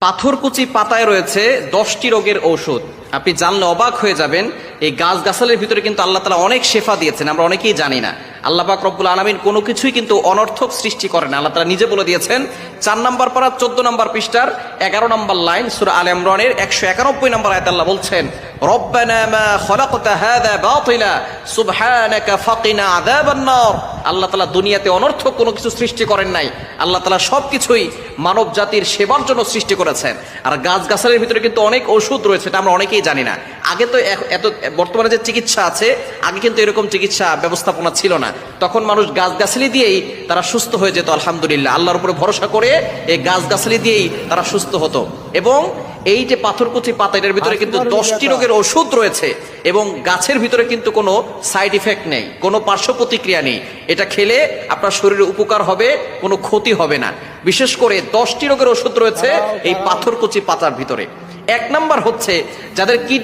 পাথরকুচি পাতায় রয়েছে 10টি রোগের ঔষধ। আপনি জানলে অবাক হয়ে যাবেন। এই গাছগাছালির ভিতরে কিন্তু আল্লাহ তাআলা অনেক শেফা দিয়েছেন, আমরা অনেকেই জানি না। আল্লাহ পাক রব্বুল আলামিন কোনো কিছুই কিন্তু অনর্থক সৃষ্টি করেন। আল্লাহ তাআলা নিজে বলে দিয়েছেন 4 নম্বর পারা 14 নম্বর পৃষ্ঠার 11 নম্বর লাইন সূরা আলে ইমরানের 191 নম্বর আয়াতে আল্লাহ বলছেন, রব্বানা মা খালাকতা হাযা বাতিলা সুবহানাকা ফাকিনা আযাবান নার। আল্লাহ তাআলা দুনিয়াতে অনর্থক কোনো কিছু সৃষ্টি করেন নাই। আল্লাহ তাআলা সবকিছুই মানব জাতির সেবার জন্য সৃষ্টি করেছেন। আর গাছগাছালির ভিতরে কিন্তু অনেক ওষুধ রয়েছে, এটা আমরা অনেকেই জানি না। আগে তো এত বর্তমানে যে চিকিৎসা আছে, আগে কিন্তু এরকম চিকিৎসা ব্যবস্থাপনা ছিল না। তখন মানুষ গাছগাছালি দিয়েই তারা সুস্থ হয়ে যেত। আলহামদুলিল্লাহ, আল্লাহর উপরে ভরসা করে এই গাছগাছালি দিয়েই তারা সুস্থ হতো। এবং এই যে পাথরকুচি পাতা, এটার ভিতরে কিন্তু 10টি রোগের ওষুধ রয়েছে এবং গাছের ভিতরে কিন্তু কোনো সাইড ইফেক্ট নেই, কোনো পার্শ্ব প্রতিক্রিয়া নেই। এটা খেলে আপনার শরীরে উপকার হবে, কোনো ক্ষতি হবে না। বিশেষ করে 10টি রোগের ওষুধ রয়েছে এই পাথরকুচি পাতার ভিতরে। 1 নাম্বার হচ্ছে যাদের কিডনি